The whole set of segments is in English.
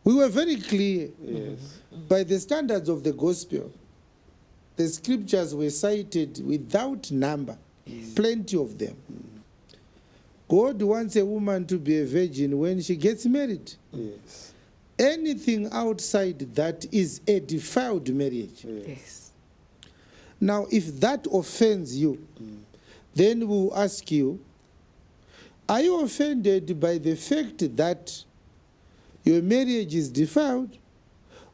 We were very clear. Yes. By the standards of the gospel, the scriptures were cited without number, plenty of them. God wants a woman to be a virgin when she gets married. Yes. Anything outside that is a defiled marriage. Yes. Now, if that offends you, then we'll ask you, are you offended by the fact that your marriage is defiled,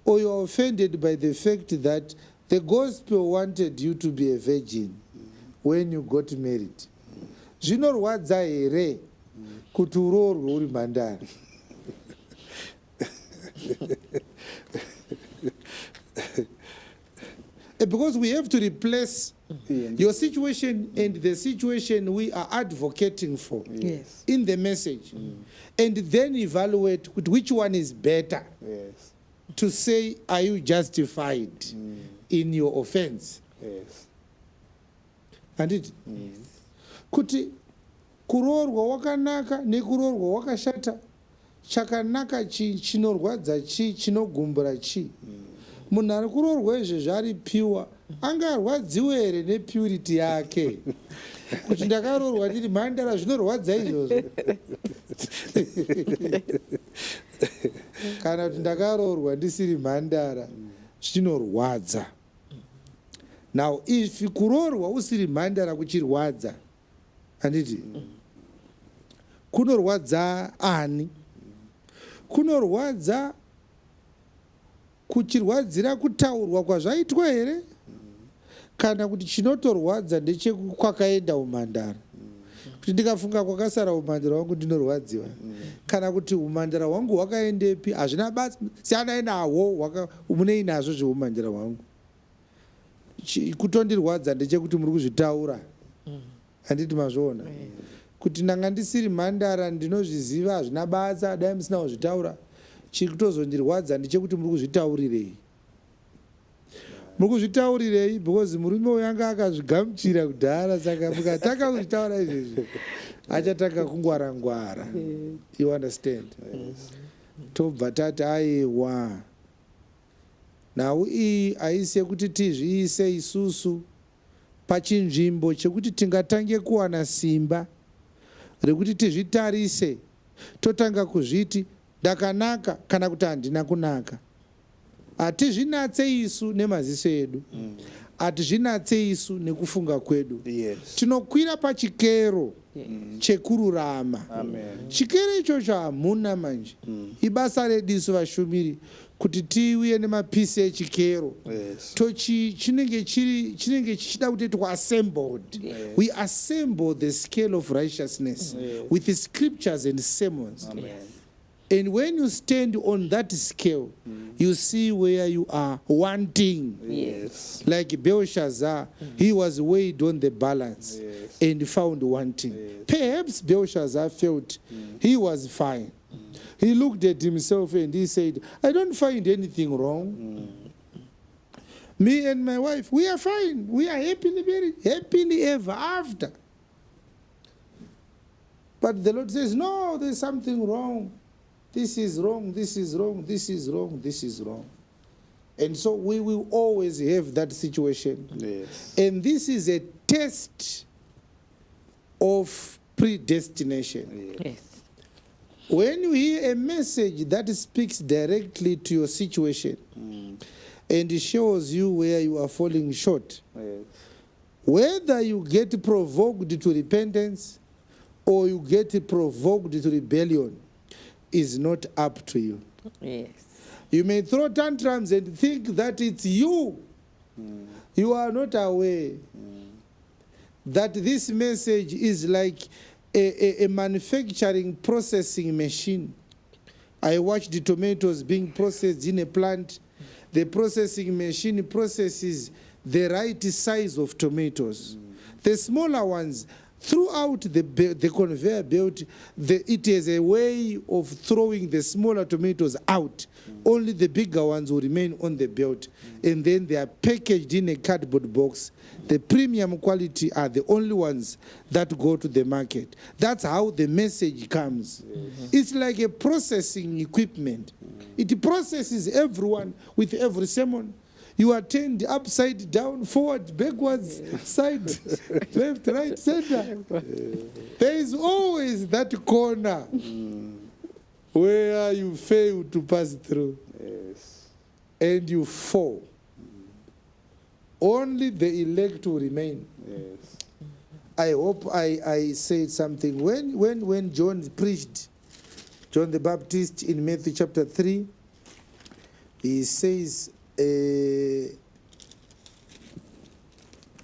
or you're offended by the fact that the gospel wanted you to be a virgin when you got married? Zvinorwadza here kuti uroorwe uri mhandara? Because we have to replace your situation and the situation we are advocating for Yes. in the message, and then evaluate which one is better Yes. to say, are you justified in your offense? Yes. And it kuti kuroorwa wakanaka nekuroorwa wakashata, chakanaka chi, chinorwadza chi, chinogumbura chi. Munhu ari kuroorwa izvezvi ari piwa angarwadziwe here nepurity yake? Kuti ndakaroorwa ndiri mhandara zvinorwadza izvozvo? Kana kuti ndakaroorwa ndisiri mhandara zvinorwadza. Now, if kuroorwa usiri mhandara kuchirwadza, handiti kunorwadza ani? Kunorwadza kuchirwadzira kutaurwa kwazvaitwa here? Kana kuti chinotorwadza ndechekwakaenda umhandara? Kuti ndikafunga kwakasara umhandara wangu ndinorwadziwa? Kana kuti umhandara hwangu hwakaendepi? Hazvina basa, siyanai nahwo, munei nazvo zveumhandara hwangu. Kutondirwadza ndechekuti muri kuzvitaura. Handiti mazviona? Kuti ndanga ndisiri mhandara ndinozviziva, hazvina basa, dai musina kuzvitaura. Chiri kutozondirwadza ndechekuti muri kuzvitaurirei? Muri kuzvitaurirei because murume uyu anga akazvigamuchira kudhara, saka mukataka kuzvitaura izvezvi achatanga kungwara-ngwara. You understand? Tobva tati aiwa, nhau iyi haisi kuti tizviise isusu pachinzvimbo chekuti tingatange kuwana simba rekuti tizvitarise totanga kuzviti ndakanaka kana kuti handina kunaka. Hatizvinatse isu nemaziso edu, hatizvinatse isu nekufunga kwedu. Yes. Tinokwira pachikero chekururama. Amen. Chikero ichocho hamuna manje. Ibasa redu isu vashumiri kuti tiuye nemapisi echikero. Yes. Chinenge chichida kuti assembled. We assemble the scale of righteousness with the scriptures and sermons. Amen. And when you stand on that scale, you see where you are wanting. Yes. Like Belshazzar, he was weighed on the balance and found wanting. Perhaps Belshazzar felt he was fine. He looked at himself and he said, I don't find anything wrong. Me and my wife, we are fine. We are happily married, happily ever after. But the Lord says, no, there's something wrong. This is wrong, this is wrong, this is wrong, this is wrong. And so we will always have that situation. Yes. And this is a test of predestination. Yes. When you hear a message that speaks directly to your situation and it shows you where you are falling short, Yes. whether you get provoked to repentance or you get provoked to rebellion, is not up to you. Yes. You may throw tantrums and think that it's you. You are not aware that this message is like a manufacturing processing machine. I watched the tomatoes being processed in a plant. The processing machine processes the right size of tomatoes. The smaller ones throughout the conveyor belt, it is a way of throwing the smaller tomatoes out. Only the bigger ones will remain on the belt. And then they are packaged in a cardboard box. The premium quality are the only ones that go to the market. That's how the message comes. It's like a processing equipment. It processes everyone with every sermon. You attend upside down, forward, backwards, side, left, right, center. There is always that corner where you fail to pass through and you fall. Only the elect will remain. I hope I said something. When John preached, John the Baptist in Matthew chapter 3, he says,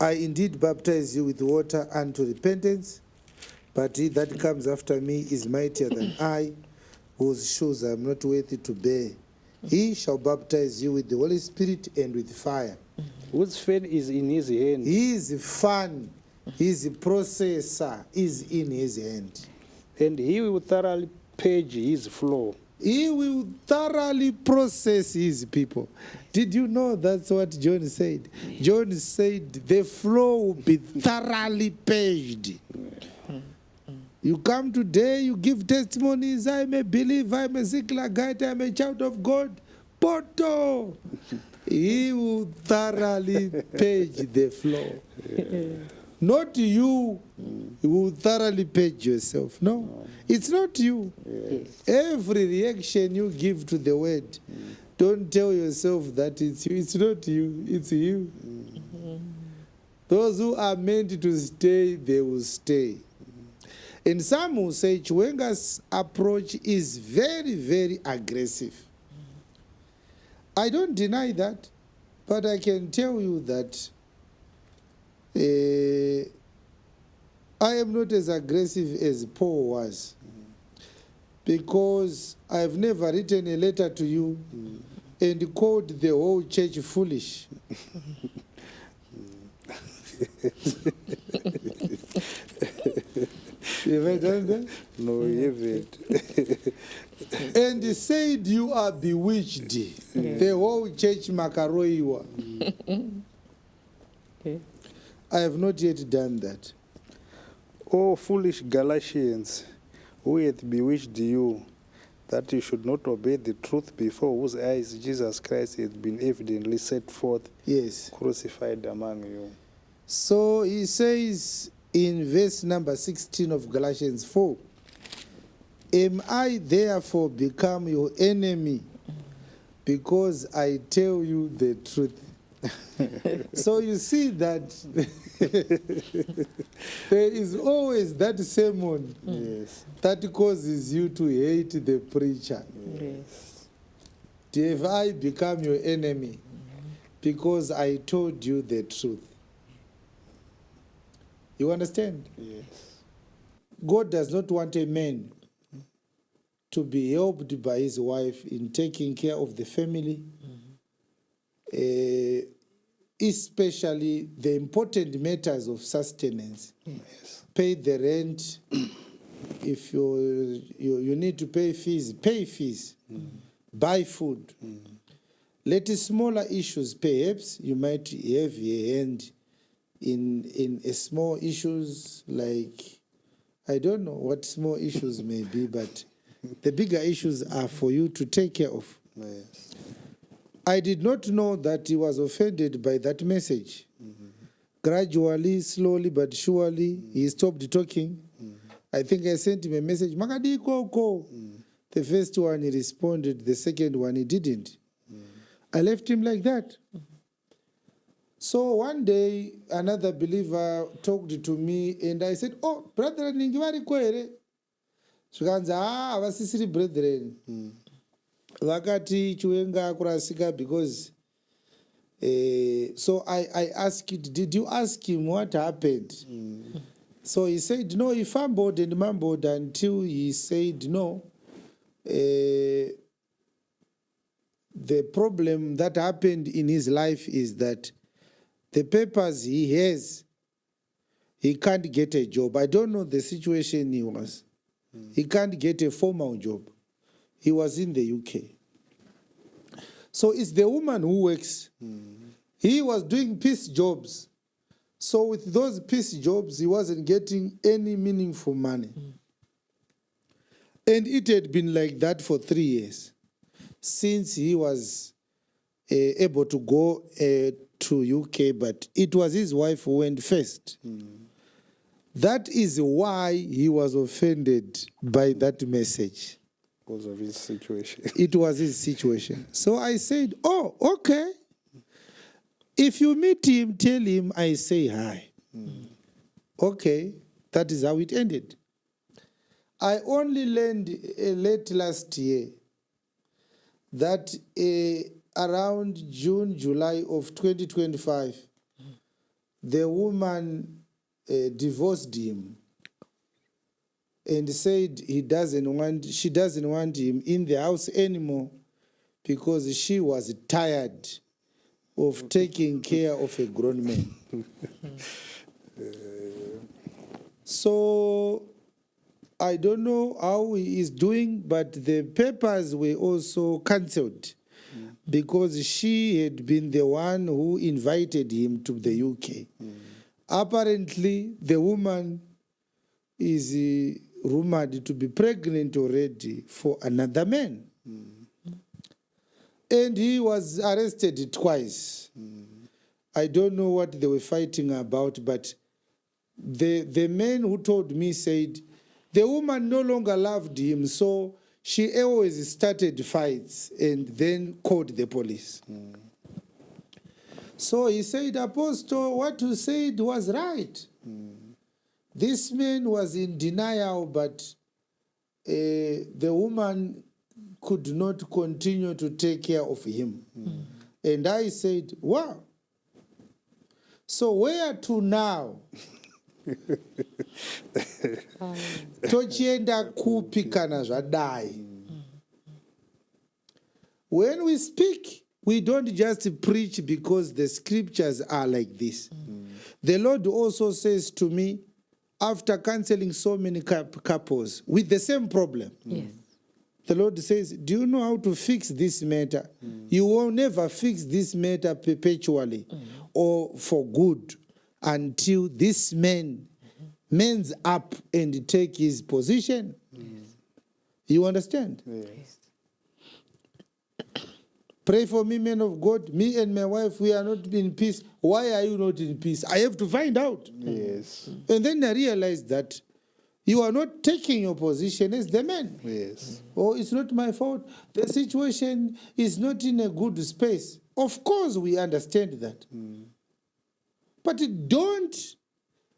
I indeed baptize you with water unto repentance, but he that comes after me is mightier than I, whose shoes I am not worthy to bear. He shall baptize you with the Holy Spirit and with fire. Whose fan is in his hand? His fan, his processor is in his hand. And he will thoroughly purge his floor. He will thoroughly process his people. Did you know that's what John said? John said the floor will be thoroughly purged. You come today, you give testimonies, I'm a believer, I'm a Ziklagite, I'm a child of God. Poto! He will thoroughly purge the floor. Not you. You will thoroughly purge yourself. No, it's not you. Every reaction you give to the word, don't tell yourself that it's you. It's not you. It's you. Those who are meant to stay, they will stay. And some will say Chiwenga's approach is very, very aggressive. I don't deny that, but I can tell you that I am not as aggressive as Paul was, because I've never written a letter to you and called the whole church foolish. Have I done that? No, you haven't. And he said you are bewitched. The whole church makaroiwa. I have not yet done that. O foolish Galatians, who hath bewitched you, that you should not obey the truth, before whose eyes Jesus Christ hath been evidently set forth, Yes. crucified among you. So he says in verse number 16 of Galatians 4, am I therefore become your enemy because I tell you the truth? So you see that there is always that sermon that causes you to hate the preacher. Have I become your enemy because I told you the truth? You understand? Yes. God does not want a man to be helped by his wife in taking care of the family, especially the important matters of sustenance. Yes. Pay the rent. If you need to pay fees, pay fees. Buy food. Let smaller issues, perhaps you might have a hand in a small issues, like, I don't know what small issues may be, but the bigger issues are for you to take care of. Yes. I did not know that he was offended by that message. Gradually, slowly, but surely, he stopped talking. I think I sent him a message, Makadi Koko. The first one he responded, the second one he didn't. I left him like that. So one day, another believer talked to me, and I said, oh, brethren, ningivari kwere. Zvikanzi, havasisiri brethren. Vakati Chiwenga kurasika because... so I asked, did you ask him what happened? So he said, no, he fumbled and mumbled until he said, no. The problem that happened in his life is that the papers he has, he can't get a job. I don't know the situation he was. He can't get a formal job. He was in the UK. So it's the woman who works. He was doing piece jobs. So with those piece jobs, he wasn't getting any meaningful money. And it had been like that for 3 years, since he was able to go to UK, but it was his wife who went first. That is why he was offended by that message. Because of his situation. It was his situation. So I said, oh, okay. If you meet him, tell him I say hi. Okay, that is how it ended. I only learned late last year that around June, July of 2025, the woman divorced him and said she doesn't want him in the house anymore because she was tired of taking care of a grown man. So I don't know how he is doing, but the papers were also cancelled because she had been the one who invited him to the UK. Apparently, the woman is rumored to be pregnant already for another man. And he was arrested twice. I don't know what they were fighting about, but the man who told me said the woman no longer loved him, so she always started fights and then called the police. So he said, Apostle, what you said was right. This man was in denial, but the woman could not continue to take care of him. And I said, wow. So where to now? Tochienda kupi kana zvadai. When we speak, we don't just preach because the scriptures are like this. The Lord also says to me, after counseling so many couples with the same problem, the Lord says, do you know how to fix this matter? You will never fix this matter perpetually or for good until this man mans up and take his position. You understand? Yes. Pray for me, men of God. Me and my wife, we are not in peace. Why are you not in peace? I have to find out. Yes. And then I realized that you are not taking your position as the man. Yes. Oh, it's not my fault. The situation is not in a good space. Of course, we understand that. But don't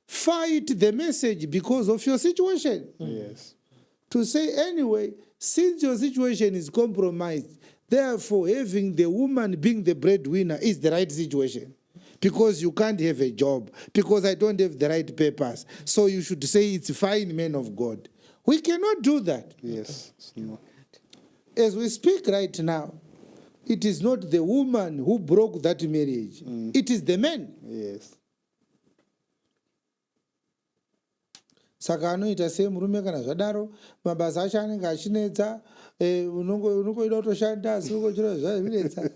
fight the message because of your situation. Yes. To say, anyway, since your situation is compromised, therefore having the woman being the breadwinner is the right situation. Because you can't have a job, because I don't have the right papers. So you should say it's fine, man of God. We cannot do that. Yes. No. As we speak right now, it is not the woman who broke that marriage. It is the man. Yes. Saka anoita semurume kana zvadaro mabasa acho anenge achinetsa unongoida kutoshanda asi ungochira zvazvinetsa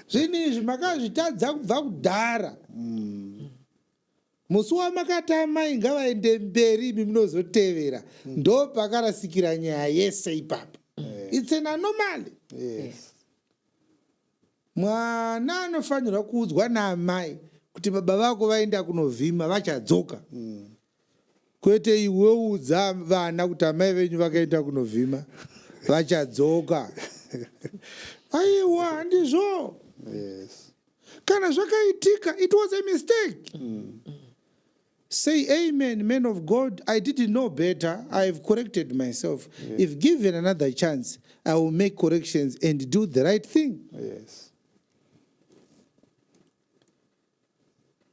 zvinizvi makazvitadza kubva kudhara musi wamakatama ngavaende mberi imi munozotevera ndo pakarasikira nyaya yese ipapo. It's an anomaly. Yes. Mwana anofanirwa kuudzwa naamai kuti baba vako vaenda kunovhima vachadzoka. Kwete iwe udza vana kuti amai venyu vakaenda kunovhima vachadzoka. Aiwa handizvo. Yes. Kana zvakaitika, it was a mistake. Say amen, man of God. I didn't know better. I have corrected myself. If given another chance, I will make corrections and do the right thing. Yes.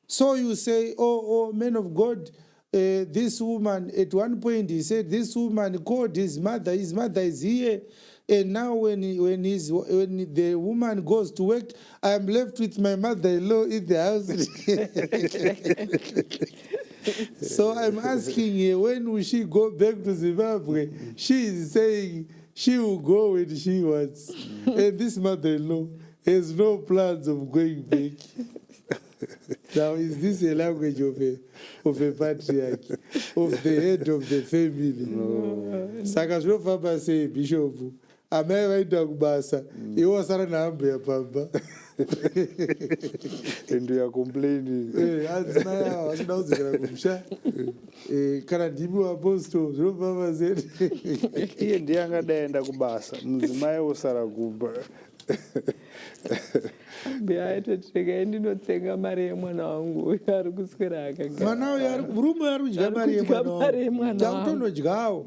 So you say, oh, man of God, this woman, at one point he said, this woman called his mother is here. And now when the woman goes to work, I am left with my mother-in-law in the house. So I'm asking her, when will she go back to Zimbabwe? She is saying she will go when she wants. And this mother-in-law has no plans of going back. Now, is this a language of a patriarch, of the head of the family? No. Saka zvinofamba sei Bishop? Amai vaenda kubasa, iwo wasara nehambo yapamba. And you are complaining. Adzimai ava vasina kudzokera kumusha. Kana ndimi waapostoli zvinofamba sei? Iye ndiye angadaenda kubasa, mudzimai osara kumba. Beaitoteka ndinotsenga mari yemwana wangu uyo ari kuswera akagara. Mwana uyo murume ari kudya mari yemwana wangu. Takutonodyawo.